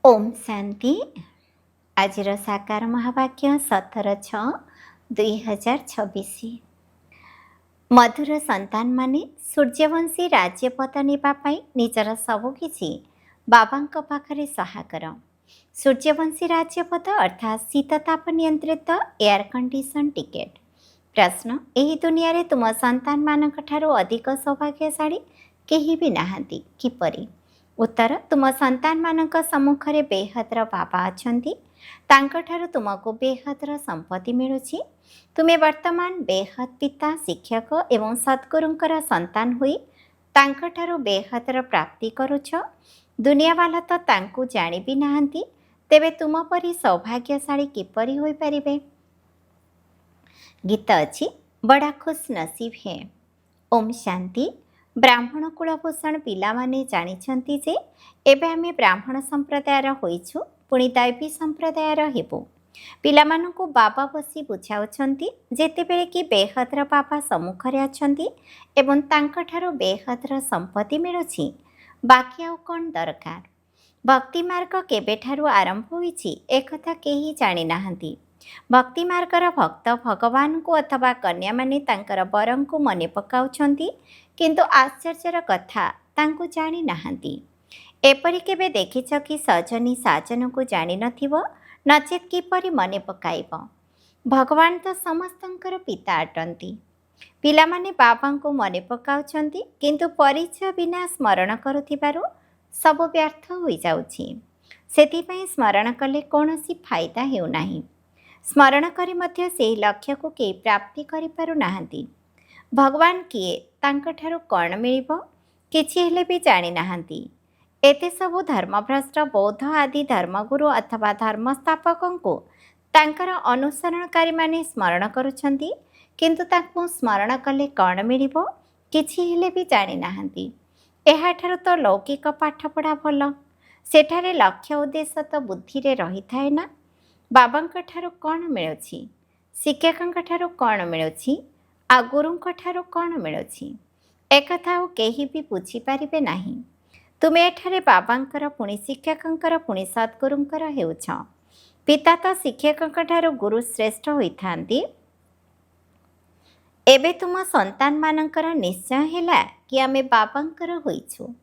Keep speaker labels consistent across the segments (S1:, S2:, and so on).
S1: ओम शांति। आजिर साकार महावाक्य 17/6/2026। मधुर संतान माने सूर्यवंशी राज्यपद नेबापाई निजर सबुकिछि बाबांक पाखरे सहा कर। सूर्यवंशी राज्यपद अर्थात शीतताप नियंत्रित एयर कंडीशन टिकेट। प्रश्न, एही दुनिया रे तुम संतान मानक ठारो अधिक सौभाग्यशाली केही भी नाहांती, किपरि? उत्तर, तुम संतान मानक सम्मुखरे बेहदर बाबा अछंती, तांकठारु तुमको बेहदर संपत्ति मिलुछि। तुमे वर्तमान बेहद पिता, शिक्षक एवं सद्गुरुंकर संतान हुई तांकठारु बेहदर प्राप्ति करुछ। दुनिया वाला तो तांकु जानि भी नाहांती, तेबे तुम परी सौभाग्यशाली किपरि होई परिबे? गीत अछि, बड़ा खुश नसीब है। ओम शांति। ब्राह्मण कुलभूषण पिलामाने जानिछंती जे एबे आमे ब्राह्मण संप्रदायर होइछु, पुणी दैवी संप्रदायर हेबु। पिलामानंकु बाबा बसी बुझाउछंती जेतेबेले कि बेहदर बाबा सम्मुखरे अछंती एवं तांकठारु बेहदर संपत्ति मिलुछि, बाकी आउ कोन दरकार? भक्ति मार्ग केबेठारु आरंभ होइछि एकथा केही जानि नाहांती। भक्ति मार्गर भक्त भगवान को अथवा कन्या माने तांकर बरं को मने पकाउछंती, किंतु आश्चर्यर कथा तांकु जानि नाहांती। एपरि केबे देखिछ कि सजनी साजन को जानि नथिबो, नचेत किपरि मने पकाइब? भगवान तो समस्तंकर पिता अटंती। पिलामाने बाबांको मने पकाउछंती, किंतु परिचय बिना स्मरण करुथिबारु सब व्यर्थ होई जाउछि। सेतिपई स्मरण कले कोनोसी फायदा हेउ नाही। स्मरण करी मध्य सेही लक्ष्य को केही प्राप्ति करि पारु नाहांती। भगवान किए, तांकठारु कौन मिलिबो, किछि हेले भी जानि नाहांती। एते सबु धर्मभ्रष्ट बौद्ध आदि धर्मगुरु अथवा धर्मस्थापकंकु तांकर अनुसरणकारी माने स्मरण करुछंती, किंतु तांकु स्मरण कले कौन मिलिबो, किछि हेले भी जानि नाहांती। एहाठारु तो लौकिक पाठपढ़ा भल। सेठारे लक्ष्य उद्देश्य तो बुद्धि रे रही थाए ना। बाबांक ठारु कौन मिलुछि? शिक्षकंक ठारु कौन मिलुछि? आ गुरुंक ठारु कौन मिलुछि? एकथा आउ केही भी बुझी पारिबे नाही। तुमे एठारे बाबांकर पुणी शिक्षकंकर पुणी सद्गुरुंकर हेउछ। पिता तो शिक्षकंक ठारु गुरु श्रेष्ठ होइथांती। एबे तुम संतान मानकर निश्चय हेला कि आमे बाबांकर होइछु।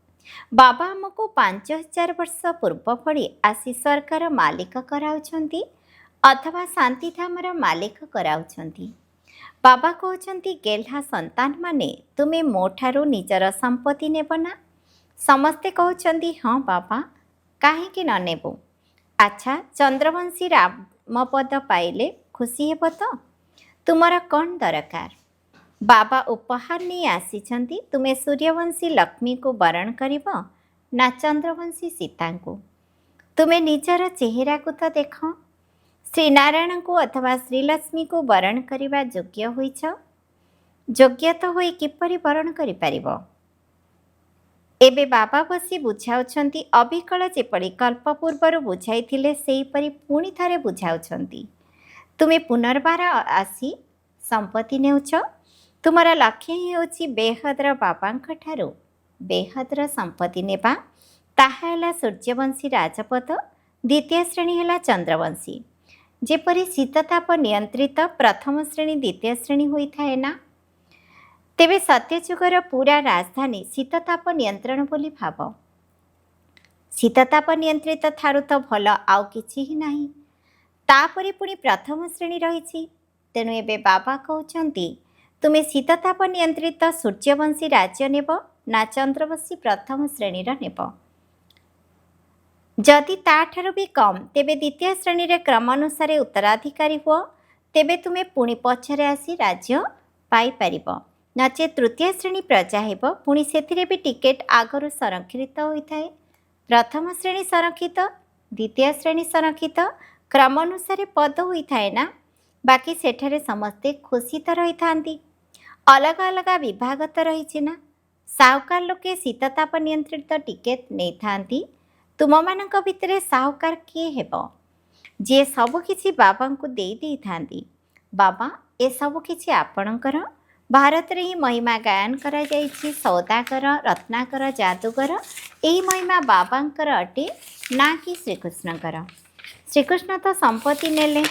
S1: बाबा हमको 5000 वर्ष पूर्व भली आसी सरकार मालिक कराउछंती अथवा शांतिधामर मालिक कराउछंती। बाबा कहउछंती, गेल्हा संतान माने तुमे मोठारु निजर संपत्ति नेब ना? समस्ते कहउछंती, हाँ बाबा, काहेकि न नेबु? अच्छा, चंद्रवंशी रामपद पाइले खुशी हेब तो? तुमर कौन दरकार? बाबा उपहार नहीं आसीछंती, तुमे सूर्यवंशी लक्ष्मी को वरण करिब ना चंद्रवंशी सीता को? तुमे निजर चेहरा को तो देख। श्रीनारायण को अथवा श्रीलक्ष्मी को वरण करिबा योग्य होइछ? योग्य तो होई किपरि वरण करि पारिब? एबे बाबा बसी बुझाउछंती, अविकल जेपरि कल्प पूर्वर बुझाइथिले सेहीपरि पुणी थरे बुझाउछंती। तुमे पुनर्बार आसी संपत्ति नेउछ। तुमर लक्ष्य ही होछि बेहदर बाबांक ठारु बेहदर संपत्ति नेबा। ताहा हेला सूर्यवंशी राजपद, द्वितीय श्रेणी हेला चंद्रवंशी। जेपरि शीतताप नियंत्रित प्रथम श्रेणी द्वितीय श्रेणी होई थाए ना। तेबे सत्यजुगर पूरा राजधानी शीतताप नियंत्रण बोली भाव। शीतताप नियंत्रित थारु तो भल आउ किछि ही नाही। तापरे पुणी प्रथम श्रेणी रहिछि। तेणु एबे बाबा कहउछंती, तुमे शीतताप नियंत्रित सूर्यवंशी राज्य नेब ना चंद्रवंशी प्रथम श्रेणीर नेब? जदि ताठारु भी कम, तेबे द्वितीय श्रेणी रे क्रम अनुसार उत्तराधिकारी हुआ, तेबे तुमे पुणी पछरे आसी राज्य पाई परिब। नचे तृतीय श्रेणी प्रजा हेब, पुणी सेथिरे भी टिकेट आगरु संरक्षित होइथाए। प्रथम श्रेणी संरक्षित, द्वितीय श्रेणी संरक्षित, क्रम अनुसार पद होइथाए ना। बाकी सेठारे समस्ते खुशी तो रही थांती। अलग अलग विभाग तो रही ना। साहुकार लोके शीतताप नियंत्रित टिकेट नहीं थांती। तुम मानक भितरे साहुकार किए हेब? जे सब किछि बाबा को देई थांती। बाबा, ए सब किछि आपणकर, ଭାରତରେ ହିଁ ମହିମା ଗାୟନ କରାଯାଇଛି। ସୌଦାଗର, ରତ୍ନାକର, ଯାଦୁଗର ଏହି ମହିମା ବାବାଙ୍କର ଅଟେ, ନା କି ଶ୍ରୀକୃଷ୍ଣଙ୍କର। ଶ୍ରୀକୃଷ୍ଣ ତ ସମ୍ପତ୍ତି ନେଲେ,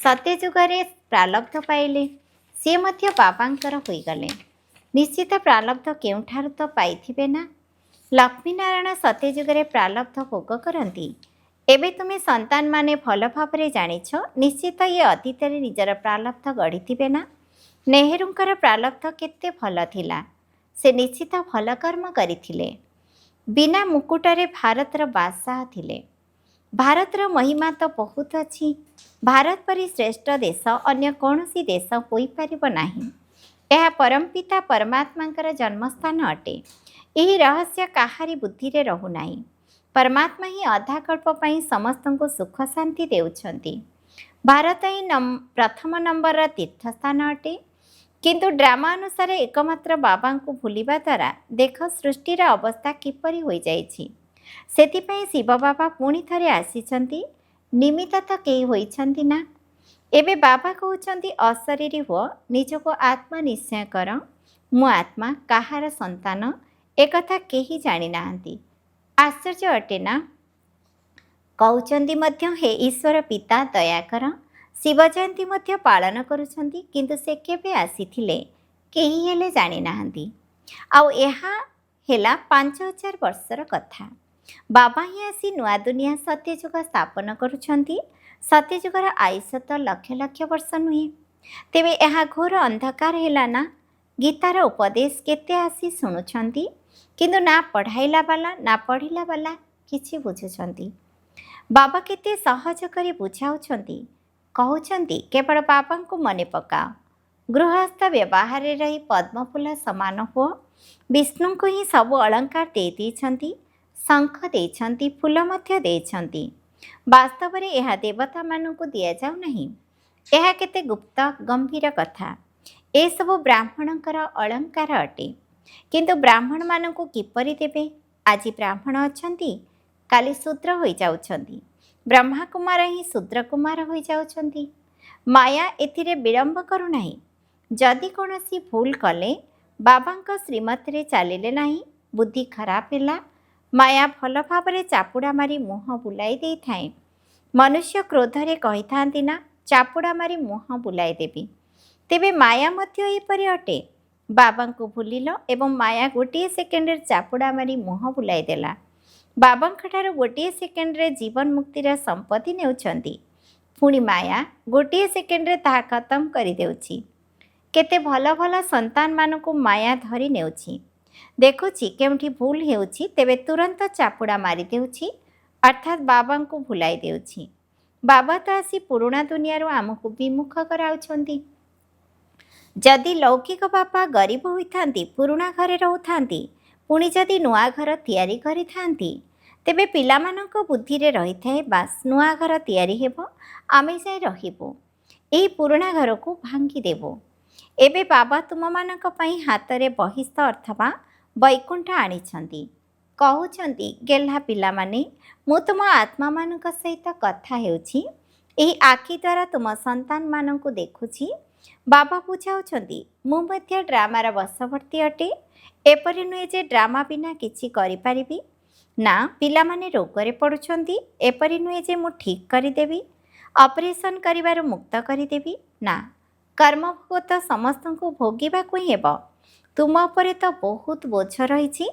S1: ସତ୍ୟଯୁଗରେ ପ୍ରାରବ୍ଧ ପାଇଲେ, ସିଏ ମଧ୍ୟ ବାବାଙ୍କର ହୋଇଗଲେ। ନିଶ୍ଚିତ ପ୍ରାରବ୍ଧ କେଉଁଠାରୁ ତ ପାଇଥିବେ ନା। ଲକ୍ଷ୍ମୀନାରାୟଣ ସତ୍ୟଯୁଗରେ ପ୍ରାରବ୍ଧ ଭୋଗ କରନ୍ତି। ଏବେ ତୁମେ ସନ୍ତାନମାନେ ଭଲ ଭାବରେ ଜାଣିଛ, ନିଶ୍ଚିତ ଇଏ ଅତୀତରେ ନିଜର ପ୍ରାରବ୍ଧ ଗଢ଼ିଥିବେ ନା। ନେହେରୁଙ୍କର ପ୍ରାରବ୍ଧ କେତେ ଭଲ ଥିଲା, ସେ ନିଶ୍ଚିତ ଭଲ କର୍ମ କରିଥିଲେ। ବିନା ମୁକୁଟରେ ଭାରତର ବାଦଶାହ ଥିଲେ। ଭାରତର ମହିମା ତ ବହୁତ ଅଛି। ଭାରତ ପରି ଶ୍ରେଷ୍ଠ ଦେଶ ଅନ୍ୟ କୌଣସି ଦେଶ ହୋଇପାରିବ ନାହିଁ। ଏହା ପରମପିତା ପରମାତ୍ମାଙ୍କର ଜନ୍ମସ୍ଥାନ ଅଟେ। ଏହି ରହସ୍ୟ କାହାରି ବୁଦ୍ଧିରେ ରହୁନାହିଁ। ପରମାତ୍ମା ହିଁ ଅଧାକଳ୍ପ ପାଇଁ ସମସ୍ତଙ୍କୁ ସୁଖ ଶାନ୍ତି ଦେଉଛନ୍ତି। ଭାରତ ହିଁ ପ୍ରଥମ ନମ୍ବରର ତୀର୍ଥସ୍ଥାନ ଅଟେ। କିନ୍ତୁ ଡ୍ରାମା ଅନୁସାରେ ଏକମାତ୍ର ବାବାଙ୍କୁ ଭୁଲିବା ଦ୍ୱାରା ଦେଖ ସୃଷ୍ଟିର ଅବସ୍ଥା କିପରି ହୋଇଯାଇଛି। ସେଥିପାଇଁ ଶିବ ବାବା ପୁଣି ଥରେ ଆସିଛନ୍ତି। ନିମିତ୍ତ ତ କେହି ହୋଇଛନ୍ତି ନା। ଏବେ ବାବା କହୁଛନ୍ତି ଅଶରୀରୀ ହୁଅ, ନିଜକୁ ଆତ୍ମା ନିଶ୍ଚୟ କର। ମୁଁ ଆତ୍ମା, କାହାର ସନ୍ତାନ ଏକଥା କେହି ଜାଣିନାହାନ୍ତି। ଆଶ୍ଚର୍ଯ୍ୟ ଅଟେ ନା। କହୁଛନ୍ତି ମଧ୍ୟ ହେ ଈଶ୍ୱର ପିତା ଦୟାକର। ଶିବ ଜୟନ୍ତୀ ମଧ୍ୟ ପାଳନ କରୁଛନ୍ତି, କିନ୍ତୁ ସେ କେବେ ଆସିଥିଲେ କେହି ହେଲେ ଜାଣିନାହାନ୍ତି। ଆଉ ଏହା ହେଲା 5000 ବର୍ଷର କଥା। ବାବା ହିଁ ଆସି ନୂଆ ଦୁନିଆ ସତ୍ୟଯୁଗ ସ୍ଥାପନ କରୁଛନ୍ତି। ସତ୍ୟଯୁଗର ଆୟୁଷ ତ ଲକ୍ଷ ଲକ୍ଷ ବର୍ଷ ନୁହେଁ। ତେବେ ଏହା ଘୋର ଅନ୍ଧକାର ହେଲା ନା। ଗୀତାର ଉପଦେଶ କେତେ ଆସି ଶୁଣୁଛନ୍ତି, କିନ୍ତୁ ନା ପଢ଼ାଇଲା ବାଲା ନା ପଢ଼ିଲା ବାଲା କିଛି ବୁଝୁଛନ୍ତି। ବାବା କେତେ ସହଜ କରି ବୁଝାଉଛନ୍ତି। କହୁଛନ୍ତି କେବଳ ବାବାଙ୍କୁ ମନେ ପକାଅ। ଗୃହସ୍ଥ ବ୍ୟବହାରରେ ରହି ପଦ୍ମଫୁଲ ସମାନ ହୁଅ। ବିଷ୍ଣୁଙ୍କୁ ହିଁ ସବୁ ଅଳଙ୍କାର ଦେଇଛନ୍ତି, ଶଙ୍ଖ ଦେଇଛନ୍ତି, ଫୁଲ ମଧ୍ୟ ଦେଇଛନ୍ତି। ବାସ୍ତବରେ ଏହା ଦେବତାମାନଙ୍କୁ ଦିଆଯାଉ ନାହିଁ। ଏହା କେତେ ଗୁପ୍ତ ଗମ୍ଭୀର କଥା। ଏସବୁ ବ୍ରାହ୍ମଣଙ୍କର ଅଳଙ୍କାର ଅଟେ। କିନ୍ତୁ ବ୍ରାହ୍ମଣମାନଙ୍କୁ କିପରି ଦେବେ? ଆଜି ବ୍ରାହ୍ମଣ ଅଛନ୍ତି, କାଲି ଶୂଦ୍ର ହୋଇଯାଉଛନ୍ତି। ବ୍ରହ୍ମାକୁମାର ହିଁ ଶୂଦ୍ରକୁମାର ହୋଇଯାଉଛନ୍ତି। ମାୟା ଏଥିରେ ବିଳମ୍ବ କରୁନାହିଁ। ଯଦି କୌଣସି ଭୁଲ କଲେ, ବାବାଙ୍କ ଶ୍ରୀମତରେ ଚାଲିଲେ ନାହିଁ, ବୁଦ୍ଧି ଖରାପ ହେଲା, ମାୟା ଭଲ ଭାବରେ ଚାପୁଡ଼ା ମାରି ମୁହଁ ବୁଲାଇ ଦେଇଥାଏ। ମନୁଷ୍ୟ କ୍ରୋଧରେ କହିଥାନ୍ତି ନା, ଚାପୁଡ଼ା ମାରି ମୁହଁ ବୁଲାଇ ଦେବି। ତେବେ ମାୟା ମଧ୍ୟ ଏହିପରି ଅଟେ। ବାବାଙ୍କୁ ଭୁଲିଲ ଏବଂ ମାୟା ଗୋଟିଏ ସେକେଣ୍ଡରେ ଚାପୁଡ଼ା ମାରି ମୁହଁ ବୁଲାଇ ଦେଲା। ବାବାଙ୍କଠାରୁ ଗୋଟିଏ ସେକେଣ୍ଡରେ ଜୀବନ ମୁକ୍ତିର ସମ୍ପତ୍ତି ନେଉଛନ୍ତି। ପୁଣି ମାୟା ଗୋଟିଏ ସେକେଣ୍ଡରେ ତାହା ଖତମ କରିଦେଉଛି। କେତେ ଭଲ ଭଲ ସନ୍ତାନମାନଙ୍କୁ ମାୟା ଧରି ନେଉଛି। ଦେଖୁଛି କେଉଁଠି ଭୁଲ ହେଉଛି, ତେବେ ତୁରନ୍ତ ଚାପୁଡ଼ା ମାରିଦେଉଛି, ଅର୍ଥାତ୍ ବାବାଙ୍କୁ ଭୁଲାଇ ଦେଉଛି। ବାବା ତ ଆସି ପୁରୁଣା ଦୁନିଆରୁ ଆମକୁ ବିମୁଖ କରାଉଛନ୍ତି। ଯଦି ଲୌକିକ ବାପା ଗରିବ ହୋଇଥାନ୍ତି, ପୁରୁଣା ଘରେ ରହୁଥାନ୍ତି, ପୁଣି ଯଦି ନୂଆ ଘର ତିଆରି କରିଥାନ୍ତି, ତେବେ ପିଲାମାନଙ୍କ ବୁଦ୍ଧିରେ ରହିଥାଏ ବାସ୍ ନୂଆ ଘର ତିଆରି ହେବ, ଆମେ ଯାଇ ରହିବୁ, ଏହି ପୁରୁଣା ଘରକୁ ଭାଙ୍ଗିଦେବୁ। ଏବେ ବାବା ତୁମମାନଙ୍କ ପାଇଁ ହାତରେ ବହିସ୍ଥ ଅଥବା ବୈକୁଣ୍ଠ ଆଣିଛନ୍ତି। କହୁଛନ୍ତି ଗେହ୍ଲା ପିଲାମାନେ, ମୁଁ ତୁମ ଆତ୍ମାମାନଙ୍କ ସହିତ କଥା ହେଉଛି। ଏହି ଆଖି ଦ୍ୱାରା ତୁମ ସନ୍ତାନମାନଙ୍କୁ ଦେଖୁଛି। ବାବା ବୁଝାଉଛନ୍ତି ମୁଁ ମଧ୍ୟ ଡ୍ରାମାର ବଶବର୍ତ୍ତୀ ଅଟେ। ଏପରି ନୁହେଁ ଯେ ଡ୍ରାମା ବିନା କିଛି କରିପାରିବି ନା। ପିଲାମାନେ ରୋଗରେ ପଡ଼ୁଛନ୍ତି, ଏପରି ନୁହେଁ ଯେ ମୁଁ ଠିକ୍ କରିଦେବି, ଅପରେସନ୍ କରିବାରୁ ମୁକ୍ତ କରିଦେବି ନା। କର୍ମଭୋଗ ତ ସମସ୍ତଙ୍କୁ ଭୋଗିବାକୁ ହିଁ ହେବ। ତୁମ ଉପରେ ତ ବହୁତ ବୋଝ ରହିଛି,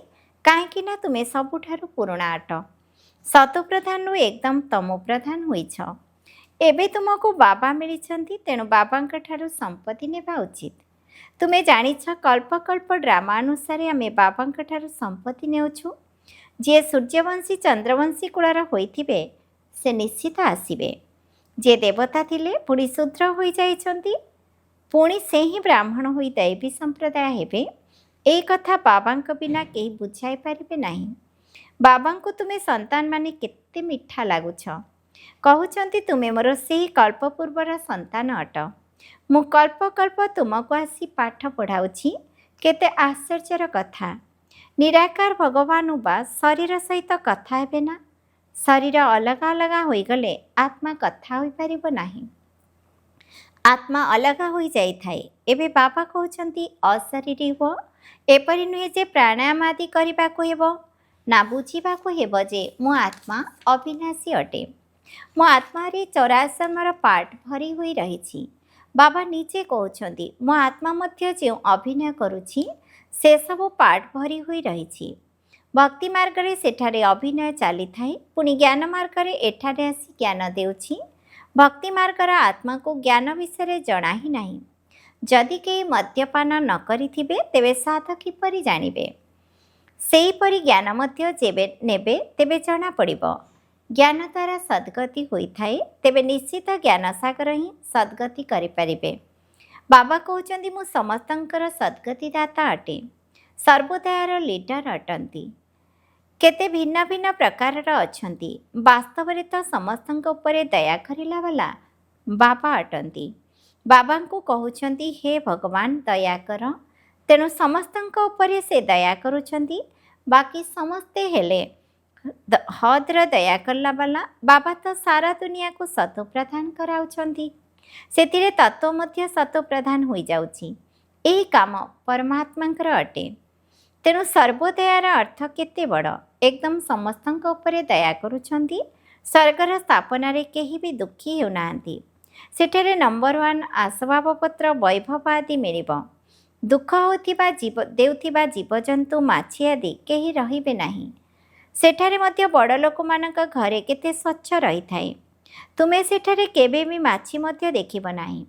S1: କାହିଁକି ନା ତୁମେ ସବୁଠାରୁ ପୁରୁଣା ଅଟ। ସତୋପ୍ରଧାନରୁ ଏକଦମ ତମୋପ୍ରଧାନ ହୋଇଛ। ଏବେ ତୁମକୁ ବାବା ମିଳିଛନ୍ତି, ତେଣୁ ବାବାଙ୍କ ଠାରୁ ସମ୍ପତ୍ତି ନେବା ଉଚିତ। ତୁମେ ଜାଣିଛ କଳ୍ପକଳ୍ପ ଡ୍ରାମା ଅନୁସାରେ ଆମେ ବାବାଙ୍କ ଠାରୁ ସମ୍ପତ୍ତି ନେଉଛୁ। ଯିଏ ସୂର୍ଯ୍ୟବଂଶୀ ଚନ୍ଦ୍ରବଂଶୀ କୁଳର ହୋଇଥିବେ, ସେ ନିଶ୍ଚିତ ଆସିବେ। ଯିଏ ଦେବତା ଥିଲେ ପୁଣି ଶୂଦ୍ର ହୋଇଯାଇଛନ୍ତି, ପୁଣି ସେ ହିଁ ବ୍ରାହ୍ମଣ ହୋଇ ଦୈବୀ ସମ୍ପ୍ରଦାୟ ହେବେ। ଏହି କଥା ବାବାଙ୍କ ବିନା କେହି ବୁଝାଇ ପାରିବେ ନାହିଁ। ବାବାଙ୍କୁ ତୁମେ ସନ୍ତାନମାନେ କେତେ ମିଠା ଲାଗୁଛ। କହୁଛନ୍ତି ତୁମେ ମୋର ସେହି କଳ୍ପପୂର୍ବର ସନ୍ତାନ ଅଟ। ମୁଁ କଳ୍ପକଳ୍ପ ତୁମକୁ ଆସି ପାଠ ପଢ଼ାଉଛି। କେତେ ଆଶ୍ଚର୍ଯ୍ୟର କଥା। ନିରାକାର ଭଗବାନ ବା ଶରୀର ସହିତ କଥା ହେବେ ନା। ଶରୀର ଅଲଗା ଅଲଗା ହୋଇଗଲେ ଆତ୍ମା କଥା ହୋଇପାରିବ ନାହିଁ। आत्मा अलग हो जाए। एबे बाबा कहते अशरीरी हुआ एपरी नुहे जे प्राणायाम आदि करने को हेब ना बुझा जे मो आत्मा अविनाशी अटे। मो आत्मा रे चौराश्रमर पार्ट भरी हुई रही। बाबा निजे कहते मो आत्मा मध्य जो अभिनय करुछि से सब पार्ट भरी हुई रही। भक्ति मार्ग रे सेठारे अभिनय चली थाए पुणी ज्ञान मार्ग रे एठारे आसी ज्ञान देउछि। भक्ति मार्गर आत्मा को ज्ञान विषय जना ही नहीं। जदि केही मद्यपान न करिथिबे तेबे साध किपरि जानिबे। सेहीपरि ज्ञान मध्य जेबे नेबे तेबे जना पड़िबो। ज्ञान द्वारा सद्गति होइथाए तेबे निश्चित ज्ञान सागर ही सद्गति करिपारिबे। बाबा कहउचंदी मु समस्तंकर सद्गति दाता अटे। सर्वोदयर लीडर अटंती। केते भिन्न भिन्न प्रकारर अछंती। वास्तव रे तो समस्तंक उपरे दया करिला वाला बाबा अटंती। बाबा को कहउचंदी हे भगवान दया कर। तेणु समस्तंक उपरे से दया करुचंदी। बाकी समस्ते हेले हद्र दया करला वाला। बाबा तो सारा दुनिया को सतो प्रदान कराउचंदी। सेतिरे तत्व मध्य सतो प्रदान होई जाउची। एही काम परमात्मांकर अटे। तेणु सर्वोदयार अर्थ केते बड़। एकदम समस्तंक उपरे दया करुछंती। स्वर्गर स्थापना रे केही भी दुखी हेउनांती। सेठरे नंबर 1 आसबाबपत्र वैभव आदि मिलिब। दुख होथिबा देउथिबा जीवजंतु माछी आदि केही रहिबे नाही। सेठारे मध्य बड़ लोकमानक घरे केते स्वच्छ रही थाए। तुमे सेठारे केबे भी माछी मध्य देखिब नाही।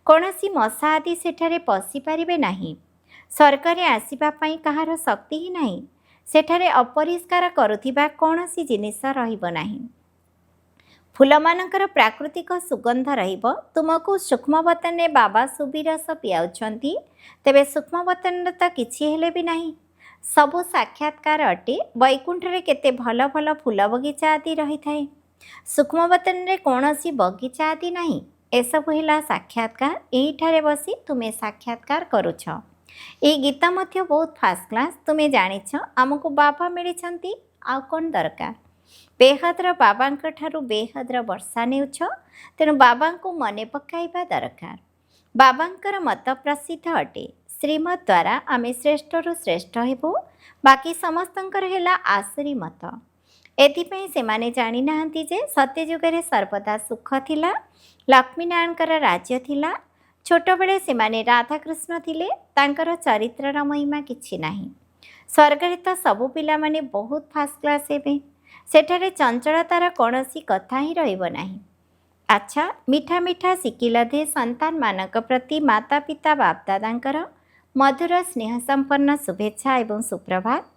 S1: कोनोसी मशा आदि सेठारे पशि पारिबे नाही। स्वर्गरे आसिबा पई कहार शक्ति ही नाही। सेठारे अपरिष्कार करुथिबा कोनोसी जिनिस रहिब नाही। फूलमानंकर प्राकृतिक सुगंध रहिब। तुमको सूक्ष्मवतने बाबा सुबिरस पियाउछंती तेबे सूक्ष्मवतन तो किछि हेले भी नाही। सबु साक्षात्कार अटे। वैकुंठरे केते भल भल फूल बगीचा आदि रही थाए। सूक्ष्मवतन रे कोनोसी बगीचा आदि नाही। एसबु हेला साक्षात्कार। एहीठारे बसी तुमे साक्षात्कार करुछ। ये गीत मध्य बहुत फास्ट क्लास। तुम्हें जानिछ आमको बाबा मिली आउ कौन दरकार। बेहद्र बाबांक ठारू बेहद्र वर्षा नेउछ। तेणु बाबा को मने पकाइबा दरकार। बाबांकर मत प्रसिद्ध अटे। श्रीमत द्वारा आमे श्रेष्ठरु श्रेष्ठ हेबु। बाकी समस्तंकर हेला आसुरी मत। एथिपई सेमाने जानि नाहंती जे सत्ययुगरे सर्वदा सुख थिला। लक्ष्मीनारायणकर राज्य थिला। छोट बेले से माने राधाकृष्ण थिले। तांकर चरित्रर महिमा किछि नाही। स्वर्गरे तो सबु पिला माने बहुत फास्ट क्लास हेबे। सेठारे चंचलतार कौनसी कथा ही रहिब नाही। अच्छा मिठा मिठा शिकिलधे संतान मानक प्रति माता पिता बापदादांकर मधुर स्नेह संपन्न शुभेच्छा एवं सुप्रभात।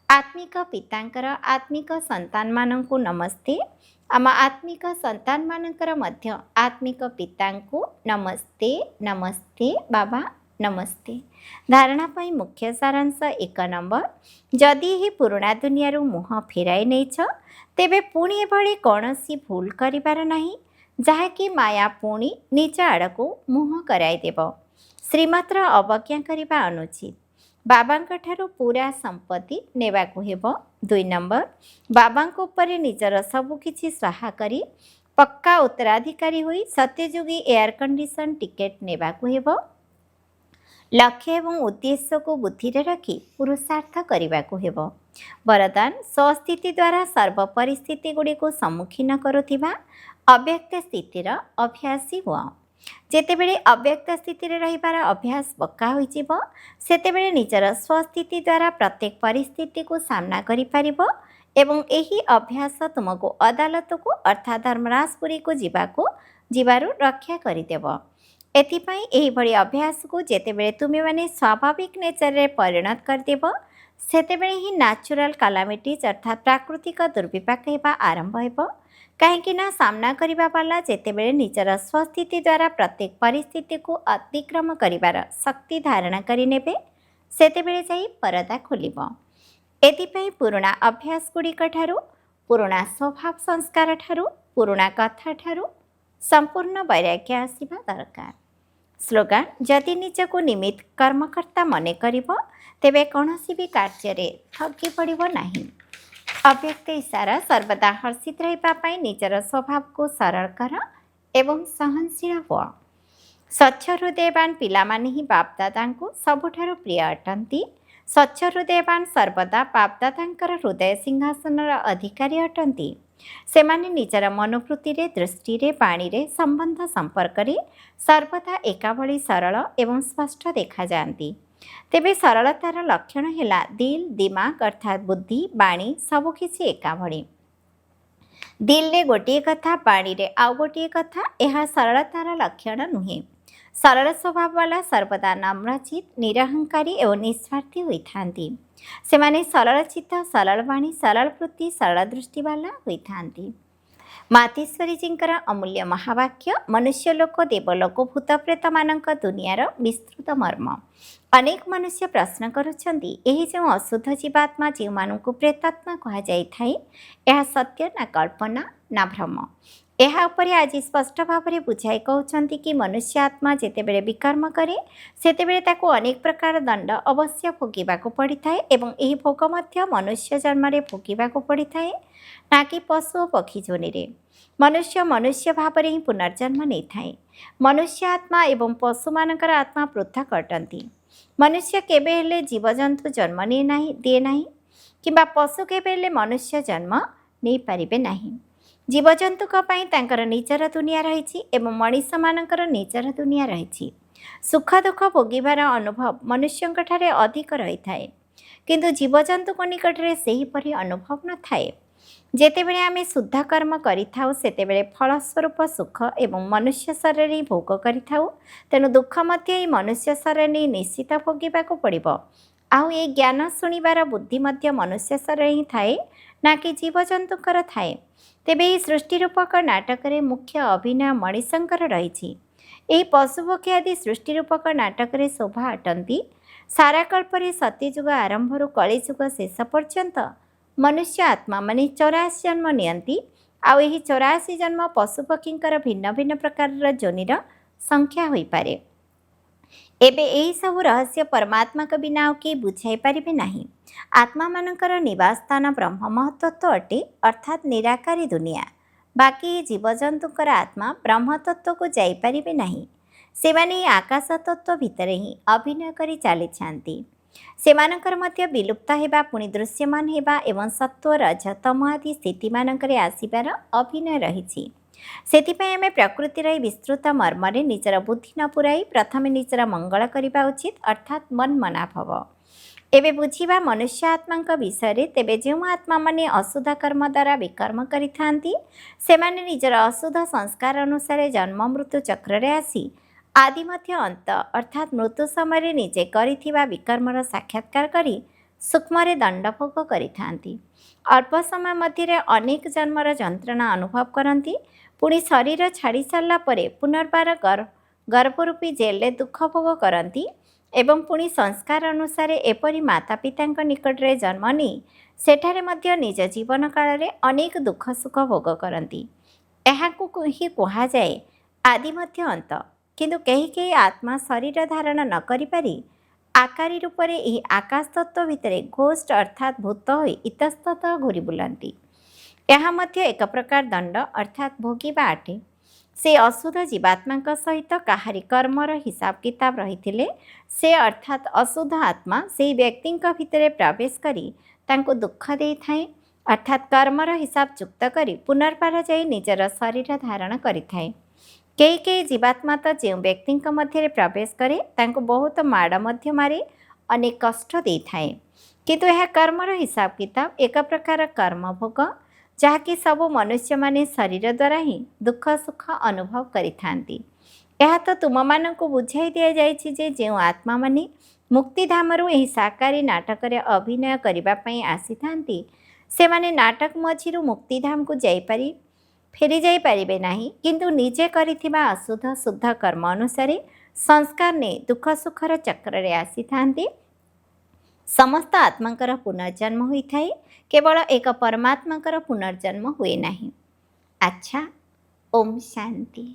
S1: आत्मिक पितांकर आत्मिक संतान मानंकु नमस्ते। आम आत्मिक संतान मानकर मध्य आत्मिक पितांकु नमस्ते। नमस्ते बाबा नमस्ते। धारणा पई मुख्य सारांश 1 नंबर। जदि ही पुराणा दुनिया मुह फेराई नहींछ तेबे पुणी एभली कौनसी भूल करिबार नाही जहाँकि माया पुणी निज आड़को मुह कराई देव। श्रीमतर अवज्ञा करने अनुचित। बाबांक ठारू पूरा संपत्ति नेबाकू हेब। 2 नंबर बाबांक उपरे निजर सबुकिछि स्वाहा करी पक्का उत्तराधिकारी हुई सत्ययुगी एयर कंडीशन टिकेट नेबाकू हेब। लक्ष्य एवं उद्देश्य को बुद्धि रे रखी पुरुषार्थ करने हेब। वरदान स्वस्थिति द्वारा सर्व परिस्थिति गुड़ी को सम्मुखीन करुथिबा अव्यक्त स्थितिर अभ्यासी हुआ। जेतेबेले अव्यक्त स्थिति रे रहिबार अभ्यास पक्का होइजिब सेतेबेले निजर स्वस्थिति द्वारा प्रत्येक परिस्थिति को सामना करि पारिबो एवं एही अभ्यास तुमको अदालत को अर्थात धर्मराजपुरी को जीवारु रक्षा करिदेब। एथिपाई एही भली अभ्यास को जेतेबेले तुमे माने स्वाभाविक नेचर रे परिणत करदेब सेतेबेले ही नेचुरल कैलामिटीज अर्थात प्राकृतिक दुर्विपाक हेबा आरंभ हेब। कहीं सामना करने वाला जेतेबेले निजर स्वस्थिति द्वारा प्रत्येक परिस्थिति को अतिक्रम करिबार शक्ति धारण करिनेबे सेतेबेले जाई परदा खोलिब। एथिपाई पुराणा अभ्यास गुड़िक ठारू पुराणा स्वभाव संस्कार ठारू पुराणा कथा ठारू संपूर्ण वैराग्य आसिबा दरकार। स्लोगान जदि निजको निमित्त कर्मकर्ता मने करिब तेबे कौनसी भी कार्य रे ठगी पड़िब नाही। अव्यक्त इशारा सर्वदा हर्षित रहिबा पई निजर स्वभाव को सरल कर एवं सहनशील हुआ। ସ୍ୱଚ୍ଛ ହୃଦୟବାନ ପିଲାମାନେ ହିଁ ବାପଦାଦାଙ୍କୁ ସବୁଠାରୁ ପ୍ରିୟ ଅଟନ୍ତି। ସ୍ୱଚ୍ଛ ହୃଦୟବାନ ସର୍ବଦା ବାପଦାଦାଙ୍କର ହୃଦୟ ସିଂହାସନର ଅଧିକାରୀ ଅଟନ୍ତି। ସେମାନେ ନିଜର ମନୋବୃତ୍ତିରେ, ଦୃଷ୍ଟିରେ, ବାଣୀରେ, ସମ୍ବନ୍ଧ ସମ୍ପର୍କରେ ସର୍ବଦା ଏକାଭଳି ସରଳ ଏବଂ ସ୍ପଷ୍ଟ ଦେଖାଯାଆନ୍ତି। ତେବେ ସରଳତାର ଲକ୍ଷଣ ହେଲା ଦିଲ୍, ଦିମାଗ ଅର୍ଥାତ୍ ବୁଦ୍ଧି, ବାଣୀ ସବୁକିଛି ଏକାଭଳି। ଦିଲ୍ରେ ଗୋଟିଏ କଥା, ବାଣୀରେ ଆଉ ଗୋଟିଏ କଥା, ଏହା ସରଳତାର ଲକ୍ଷଣ ନୁହେଁ। ସରଳ ସ୍ୱଭାବବାଲା ସର୍ବଦା ନମ୍ରଚିତ, ନିରହଙ୍କାରୀ ଏବଂ ନିସ୍ୱାର୍ଥୀ ହୋଇଥାନ୍ତି। ସେମାନେ ସରଳ ଚିତ୍ତ, ସରଳ ବାଣୀ, ସରଳ ବୃତ୍ତି, ସରଳ ଦୃଷ୍ଟିବାଲା ହୋଇଥାନ୍ତି। ମାତେଶ୍ୱରୀଜୀଙ୍କର ଅମୂଲ୍ୟ ମହାବାକ୍ୟ ମନୁଷ୍ୟଲୋକ, ଦେବଲୋକ, ଭୂତପ୍ରେତମାନଙ୍କ ଦୁନିଆର ବିସ୍ତୃତ ମର୍ମ। ଅନେକ ମନୁଷ୍ୟ ପ୍ରଶ୍ନ କରୁଛନ୍ତି, ଏହି ଯେଉଁ ଅଶୁଦ୍ଧ ଜୀବାତ୍ମା ଯେଉଁମାନଙ୍କୁ ପ୍ରେତାତ୍ମା କୁହାଯାଇଥାଏ, ଏହା ସତ୍ୟ ନା କଳ୍ପନା ନା ଭ୍ରମ? ଏହା ଉପରେ ଆଜି ସ୍ପଷ୍ଟ ଭାବରେ ବୁଝାଇ କହୁଛନ୍ତି କି ମନୁଷ୍ୟ ଆତ୍ମା ଯେତେବେଳେ ବିକର୍ମ କରେ ସେତେବେଳେ ତାକୁ ଅନେକ ପ୍ରକାର ଦଣ୍ଡ ଅବଶ୍ୟ ଭୋଗିବାକୁ ପଡ଼ିଥାଏ ଏବଂ ଏହି ଭୋଗ ମଧ୍ୟ ମନୁଷ୍ୟ ଜନ୍ମରେ ଭୋଗିବାକୁ ପଡ଼ିଥାଏ, ନା କି ପଶୁ ଓ ପକ୍ଷୀ ଯୋନିରେ। ମନୁଷ୍ୟ ଭାବରେ ହିଁ ପୁନର୍ଜନ୍ମ ନେଇଥାଏ। ମନୁଷ୍ୟ ଆତ୍ମା ଏବଂ ପଶୁମାନଙ୍କର ଆତ୍ମା ପୃଥକ ଅଟନ୍ତି। ମନୁଷ୍ୟ କେବେ ହେଲେ ଜୀବଜନ୍ତୁ ଜନ୍ମ ଦିଏ ନାହିଁ କିମ୍ବା ପଶୁ କେବେ ହେଲେ ମନୁଷ୍ୟ ଜନ୍ମ ନେଇପାରିବେ ନାହିଁ। ଜୀବଜନ୍ତୁଙ୍କ ପାଇଁ ତାଙ୍କର ନିଜର ଦୁନିଆ ରହିଛି ଏବଂ ମଣିଷମାନଙ୍କର ନିଜର ଦୁନିଆ ରହିଛି। ସୁଖ ଦୁଃଖ ଭୋଗିବାର ଅନୁଭବ ମନୁଷ୍ୟଙ୍କଠାରେ ଅଧିକ ରହିଥାଏ, କିନ୍ତୁ ଜୀବଜନ୍ତୁଙ୍କ ନିକଟରେ ସେହିପରି ଅନୁଭବ ନଥାଏ। ଯେତେବେଳେ ଆମେ ଶୁଦ୍ଧ କର୍ମ କରିଥାଉ ସେତେବେଳେ ଫଳସ୍ୱରୂପ ସୁଖ ଏବଂ ମନୁଷ୍ୟ ଶରୀରରେ ହିଁ ଭୋଗ କରିଥାଉ। ତେଣୁ ଦୁଃଖ ମଧ୍ୟ ଏହି ମନୁଷ୍ୟ ଶରୀରରେ ନିଶ୍ଚିତ ଭୋଗିବାକୁ ପଡ଼ିବ। ଆଉ ଏହି ଜ୍ଞାନ ଶୁଣିବାର ବୁଦ୍ଧି ମଧ୍ୟ ମନୁଷ୍ୟ ଶରୀରରେ ହିଁ ଥାଏ, ନା କି ଜୀବଜନ୍ତୁଙ୍କର ଥାଏ। ତେବେ ଏହି ସୃଷ୍ଟି ରୂପକ ନାଟକରେ ମୁଖ୍ୟ ଅଭିନୟ ମଣିଷଙ୍କର ରହିଛି। ଏହି ପଶୁପକ୍ଷୀ ଆଦି ସୃଷ୍ଟି ରୂପକ ନାଟକରେ ଶୋଭା ଅଟନ୍ତି। ସାରା କଳ୍ପରେ ସତ୍ୟଯୁଗ ଆରମ୍ଭରୁ କଳିଯୁଗ ଶେଷ ପର୍ଯ୍ୟନ୍ତ ମନୁଷ୍ୟ ଆତ୍ମାମାନେ 84 ଜନ୍ମ ନିଅନ୍ତି। ଆଉ ଏହି 84 ଜନ୍ମ ପଶୁପକ୍ଷୀଙ୍କର ଭିନ୍ନ ଭିନ୍ନ ପ୍ରକାରର ଯୋନିର ସଂଖ୍ୟା ହୋଇପାରେ। ଏବେ ଏହିସବୁ ରହସ୍ୟ ପରମାତ୍ମାଙ୍କ ବିନା ଆଉ କେହି ବୁଝାଇ ପାରିବେ ନାହିଁ। ଆତ୍ମାମାନଙ୍କର ନିବାସ ସ୍ଥାନ ବ୍ରହ୍ମ ମହତ୍ତତ୍ଵ ଅଟେ, ଅର୍ଥାତ୍ ନିରାକାରୀ ଦୁନିଆ। ବାକି ଏହି ଜୀବଜନ୍ତୁଙ୍କର ଆତ୍ମା ବ୍ରହ୍ମତତ୍ଵକୁ ଯାଇପାରିବେ ନାହିଁ। ସେମାନେ ଏହି ଆକାଶ ତତ୍ଵ ଭିତରେ ହିଁ ଅଭିନୟ କରି ଚାଲିଥାନ୍ତି। ସେମାନଙ୍କର ମଧ୍ୟ ବିଲୁପ୍ତ ହେବା, ପୁଣି ଦୃଶ୍ୟମାନ ହେବା ଏବଂ ସତ୍ଵ, ରଜ, ତମ ଆଦି ସ୍ଥିତିମାନଙ୍କରେ ଆସିବାର ଅଭିନୟ ରହିଛି। ସେଥିପାଇଁ ଆମେ ପ୍ରକୃତିର ଏହି ବିସ୍ତୃତ ମର୍ମରେ ନିଜର ବୁଦ୍ଧି ନ ପୁରାଇ ପ୍ରଥମେ ନିଜର ମଙ୍ଗଳ କରିବା ଉଚିତ, ଅର୍ଥାତ୍ ମନ୍ମନାଭବ। ଏବେ ବୁଝିବା ମନୁଷ୍ୟ ଆତ୍ମାଙ୍କ ବିଷୟରେ। ତେବେ ଯେଉଁ ଆତ୍ମାମାନେ ଅଶୁଦ୍ଧ କର୍ମ ଦ୍ୱାରା ବିକର୍ମ କରିଥାନ୍ତି ସେମାନେ ନିଜର ଅଶୁଦ୍ଧ ସଂସ୍କାର ଅନୁସାରେ ଜନ୍ମ ମୃତ୍ୟୁ ଚକ୍ରରେ ଆସି ଆଦି ମଧ୍ୟ ଅନ୍ତ ଅର୍ଥାତ୍ ମୃତ୍ୟୁ ସମୟରେ ନିଜେ କରିଥିବା ବିକର୍ମର ସାକ୍ଷାତକାର କରି ସୂକ୍ଷ୍ମରେ ଦଣ୍ଡଭୋଗ କରିଥାନ୍ତି। ଅଳ୍ପ ସମୟ ମଧ୍ୟରେ ଅନେକ ଜନ୍ମର ଯନ୍ତ୍ରଣା ଅନୁଭବ କରନ୍ତି। ପୁଣି ଶରୀର ଛାଡ଼ି ସାରିଲା ପରେ ପୁନର୍ବାର ଗର୍ଭରୂପୀ ଜେଲରେ ଦୁଃଖ ଭୋଗ କରନ୍ତି ଏବଂ ପୁଣି ସଂସ୍କାର ଅନୁସାରେ ଏପରି ମାତା ପିତାଙ୍କ ନିକଟରେ ଜନ୍ମ ନେଇ ସେଠାରେ ମଧ୍ୟ ନିଜ ଜୀବନ କାଳରେ ଅନେକ ଦୁଃଖ ସୁଖ ଭୋଗ କରନ୍ତି। ଏହାକୁ ହିଁ କୁହାଯାଏ ଆଦି ମଧ୍ୟ ଅନ୍ତ। କିନ୍ତୁ କେହି କେହି ଆତ୍ମା ଶରୀର ଧାରଣ ନ କରିପାରି ଆକାରୀ ରୂପରେ ଏହି ଆକାଶ ତତ୍ଵ ଭିତରେ ଘୋଷ୍ଟ ଅର୍ଥାତ୍ ଭୂତ ହୋଇ ଇତସ୍ତତଃ ଘୂରି ବୁଲନ୍ତି। ଏହା ମଧ୍ୟ ଏକ ପ୍ରକାର ଦଣ୍ଡ ଅର୍ଥାତ୍ ଭୋଗିବା ଅଟେ। ସେ ଅଶୁଦ୍ଧ ଜୀବାତ୍ମାଙ୍କ ସହିତ କାହାରି କର୍ମର ହିସାବ କିତାବ ରହିଥିଲେ ସେ ଅର୍ଥାତ୍ ଅଶୁଦ୍ଧ ଆତ୍ମା ସେହି ବ୍ୟକ୍ତିଙ୍କ ଭିତରେ ପ୍ରବେଶ କରି ତାଙ୍କୁ ଦୁଃଖ ଦେଇଥାଏ, ଅର୍ଥାତ୍ କର୍ମର ହିସାବ ଯୁକ୍ତ କରି ପୁନର୍ବାର ଯାଇ ନିଜର ଶରୀର ଧାରଣ କରିଥାଏ। କେହି କେହି ଜୀବାତ୍ମା ତ ଯେଉଁ ବ୍ୟକ୍ତିଙ୍କ ମଧ୍ୟରେ ପ୍ରବେଶ କରେ ତାଙ୍କୁ ବହୁତ ମାଡ଼ ମଧ୍ୟ ମାରି ଅନେକ କଷ୍ଟ ଦେଇଥାଏ। କିନ୍ତୁ ଏହା କର୍ମର ହିସାବ କିତାବ ଏକ ପ୍ରକାର କର୍ମଭୋଗ, ଯାହାକି ସବୁ ମନୁଷ୍ୟମାନେ ଶରୀର ଦ୍ୱାରା ହିଁ ଦୁଃଖ ସୁଖ ଅନୁଭବ କରିଥାନ୍ତି। ଏହା ତ ତୁମମାନଙ୍କୁ ବୁଝାଇ ଦିଆଯାଇଛି ଯେ ଯେଉଁ ଆତ୍ମାମାନେ ମୁକ୍ତିଧାମରୁ ଏହି ସାକାରୀ ନାଟକରେ ଅଭିନୟ କରିବା ପାଇଁ ଆସିଥାନ୍ତି ସେମାନେ ନାଟକ ମଝିରୁ ମୁକ୍ତିଧାମକୁ ଫେରି ଯାଇପାରିବେ ନାହିଁ, କିନ୍ତୁ ନିଜେ କରିଥିବା ଅଶୁଦ୍ଧ ଶୁଦ୍ଧ କର୍ମ ଅନୁସାରେ ସଂସ୍କାର ନେଇ ଦୁଃଖ ସୁଖର ଚକ୍ରରେ ଆସିଥାନ୍ତି। ସମସ୍ତ ଆତ୍ମାଙ୍କର ପୁନର୍ଜନ୍ମ ହୋଇଥାଏ, କେବଳ ଏକ ପରମାତ୍ମାଙ୍କର ପୁନର୍ଜନ୍ମ ହୁଏ ନାହିଁ। ଆଚ୍ଛା, ଓମ୍ ଶାନ୍ତି।